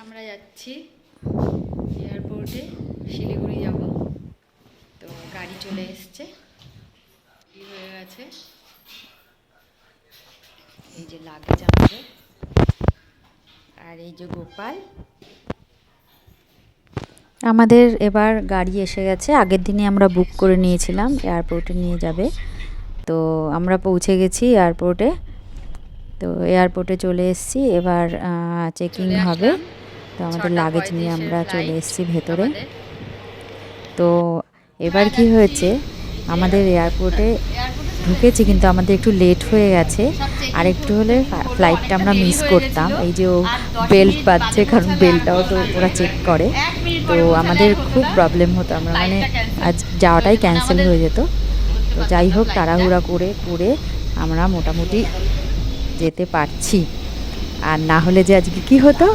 আমরা যাচ্ছি এয়ারপোর্টে, শিলিগুড়ি যাব। তো গাড়ি চলে এসছে, হয়ে গেছে। এই যে লাগেজ আমাদের, আর এই যে গোপাল আমাদের। এবার গাড়ি এসে গেছে, আগের দিনে আমরা বুক করে নিয়েছিলাম এয়ারপোর্টে নিয়ে যাবে। তো আমরা পৌঁছে গেছি এয়ারপোর্টে। তো এয়ারপোর্টে চলে এসেছি, এবার চেকিং হবে। তো আমাদের লাগেজ নিয়ে আমরা চলে এসেছি ভেতরে। তো এবার কি হয়েছে, আমাদের এয়ারপোর্টে ঢুকেছি কিন্তু আমাদের একটু লেট হয়ে গেছে। আর একটু হলে ফ্লাইটটা আমরা মিস করতাম। এই যে ও বেল্ট বাজছে, কারণ বেল্টটাও তো ওরা চেক করে। তো আমাদের খুব প্রবলেম হতো, আমরা মানে আজ যাওয়াটাই ক্যান্সেল হয়ে যেত। তো যাই হোক, তাড়াহুড়া করে করে আমরা মোটামুটি যেতে পারছি। আর না হলে যে আজকে কী হতো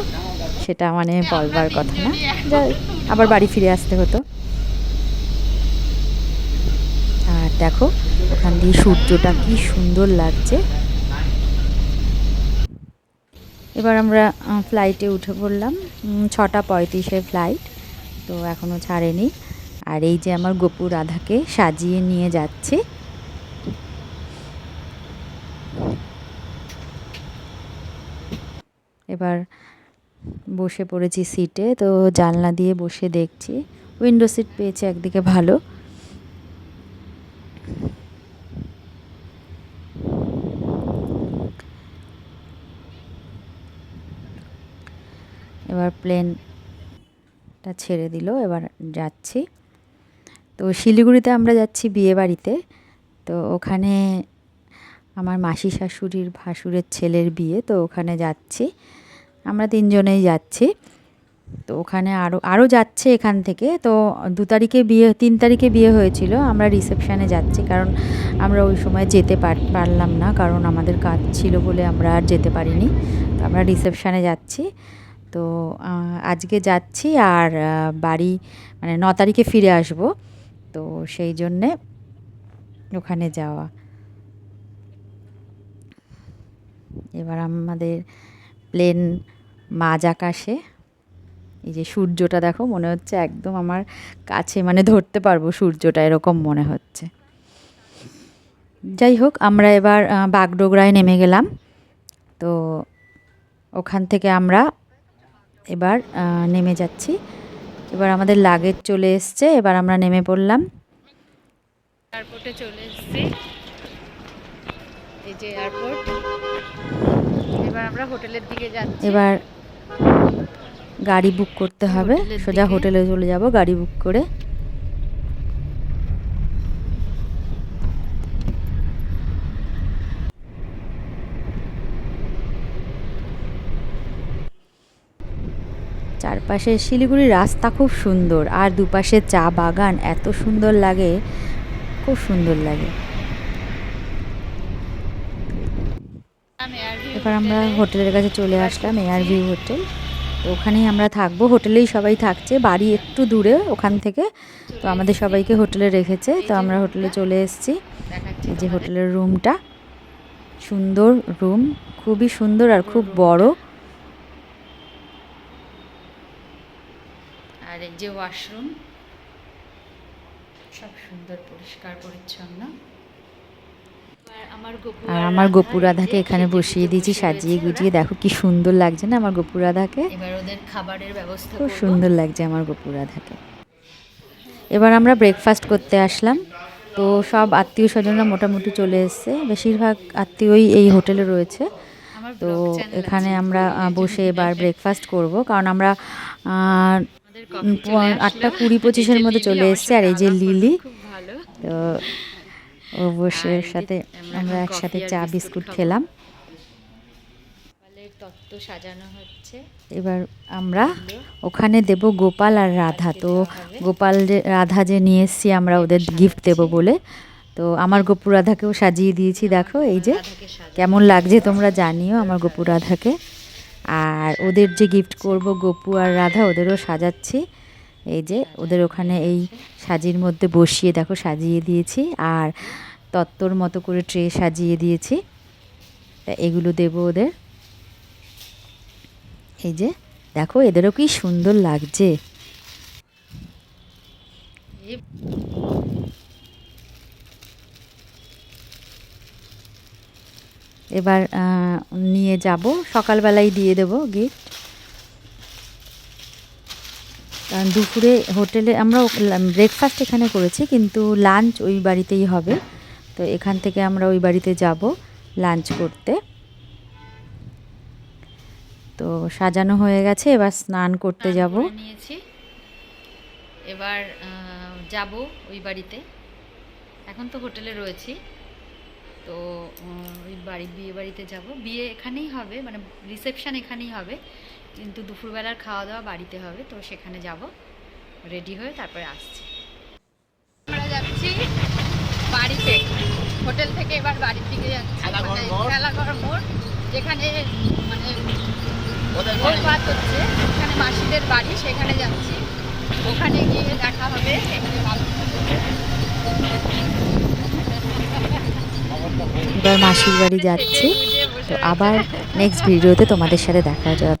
সেটা মানে বলবার কথা না, আবার বাড়ি ফিরে আসতে হতো। আর দেখো ওখান দিয়ে সূর্যটা কি সুন্দর লাগছে। এবার আমরা ফ্লাইটে উঠে পড়লাম। 6:35 ফ্লাইট, তো এখনও ছাড়েনি। আর এই যে আমার গোপু রাধাকে সাজিয়ে নিয়ে যাচ্ছে। এবার বসে পড়েছি সিটে, তো জানলা দিয়ে বসে দেখছি। উইন্ডো সিট পেয়েছে একদিকে ভালো। এবার প্লেনটা ছেড়ে দিল, এবার যাচ্ছি। তো শিলিগুড়িতে আমরা যাচ্ছি বিয়ে বাড়িতে। তো ওখানে আমার মাসি শাশুড়ির ভাসুরের ছেলের বিয়ে, তো ওখানে যাচ্ছি। আমরা 3 জনেই যাচ্ছি। তো ওখানে আরও যাচ্ছে এখান থেকে। তো 2 তারিখে বিয়ে, 3 তারিখে বিয়ে হয়েছিল। আমরা রিসেপশানে যাচ্ছি, কারণ আমরা ওই সময় যেতে পারলাম না, কারণ আমাদের কাজ ছিল বলে আমরা আর যেতে পারিনি। তো আমরা রিসেপশানে যাচ্ছি। তো আজকে যাচ্ছি, আর বাড়ি মানে 9 তারিখে ফিরে আসব। তো সেই জন্যে ওখানে যাওয়া। এবার আমাদের প্লেন মাঝ আকাশে। এই যে সূর্যটা দেখো, মনে হচ্ছে একদম আমার কাছে, মানে ধরতে পারবো সূর্যটা, এরকম মনে হচ্ছে। যাই হোক, আমরা এবার বাগডোগরায় নেমে গেলাম। তো ওখান থেকে আমরা এবার নেমে যাচ্ছি। এবার আমাদের লাগেজ চলে এসছে, এবার আমরা নেমে পড়লাম। এয়ারপোর্টে চলে এসেছি, এই যে এয়ারপোর্ট। এবার আমরা হোটেলের দিকে যাচ্ছি। এবার গাড়ি বুক করতে হবে, সোজা হোটেলে চলে যাব গাড়ি বুক করে। চারপাশে শিলিগুড়ির রাস্তা খুব সুন্দর, আর দুপাশে চা বাগান, এত সুন্দর লাগে, খুব সুন্দর লাগে। এবার আমরা হোটেলের কাছে চলে আসলাম, এয়ার ভিউ হোটেল। তো ওখানেই আমরা থাকবো, হোটেলেই সবাই থাকছে। বাড়ি একটু দূরে ওখান থেকে, তো আমাদের সবাইকে হোটেলে রেখেছে। তো আমরা হোটেলে চলে এসেছি। এই যে হোটেলের রুমটা, সুন্দর রুম, খুবই সুন্দর আর খুব বড়। আর এই যে ওয়াশরুম, সব সুন্দর পরিষ্কার পরিচ্ছন্ন। আর আমার গোপু রাধাকে এখানে বসিয়ে দিয়েছি সাজিয়ে গুজিয়ে। দেখো কি সুন্দর লাগছে না আমার গোপু রাধাকে। এবার ওদের খাবারের ব্যবস্থা, খুব সুন্দর লাগছে আমার গোপু রাধাকে। এবার আমরা ব্রেকফাস্ট করতে আসলাম। তো সব আত্মীয় স্বজনরা মোটামুটি চলে এসছে, বেশিরভাগ আত্মীয়ই এই হোটেলে রয়েছে। তো এখানে আমরা বসে এবার ব্রেকফাস্ট করব, কারণ আমরা 8:20-25 মধ্যে চলে এসেছি। আর এই যে লিলি, তো ও বসে, ওর সাথে আমরা একসাথে চা বিস্কুট খেলাম। তত্ত্ব সাজানো হচ্ছে। এবার আমরা ওখানে দেব গোপাল আর রাধা। তো গোপাল রাধা যে নিয়ে এসছি আমরা ওদের গিফট দেব বলে, তো আমার গোপু রাধাকেও সাজিয়ে দিয়েছি। দেখো এই যে কেমন লাগছে তোমরা জানিও আমার গোপু রাধাকে। আর ওদের যে গিফট করব গোপু আর রাধা, ওদেরও সাজাচ্ছি। এই যে ওদের ওখানে এই সাজির মধ্যে বসিয়ে দেখো সাজিয়ে দিয়েছি, আর তত্ত্বর মতো করে ট্রে সাজিয়ে দিয়েছি। তা এগুলো দেব ওদের। এই যে দেখো এদেরও কি সুন্দর লাগছে। এবার নিয়ে যাব, সকালবেলায় দিয়ে দেবো গিফট। কারণ দুপুরে হোটেলে আমরা ব্রেকফাস্ট এখানে করেছি, কিন্তু লাঞ্চ ওই বাড়িতেই হবে। তো এখান থেকে আমরা ওই বাড়িতে যাব লাঞ্চ করতে। তো সাজানো হয়ে গেছে, এবার স্নান করতে যাব। নিয়েছি, এবার যাব ওই বাড়িতে। এখন তো হোটেলে রয়েছি, তো ওই বিয়ে বাড়িতে যাব। বিয়ে এখানেই হবে, মানে রিসেপশন এখানেই হবে, কিন্তু দুপুরবেলার খাওয়া দাওয়া বাড়িতে হবে। তো সেখানে যাব, রেডি হয়ে তারপরে আসছি। আমরা যাচ্ছি বাড়িতে, হোটেল থেকে এবার বাড়ির দিকে যাচ্ছি, খেলাঘর মোড়, যেখানে মানে ভোজ ভাত হচ্ছে, সেখানে মাসিদের বাড়ি, সেখানে যাচ্ছি। ওখানে গিয়ে দেখা হবে। এবার মাসির বাড়ি যাচ্ছি। তো আবার নেক্সট ভিডিওতে তোমাদের সাথে দেখা যাবে।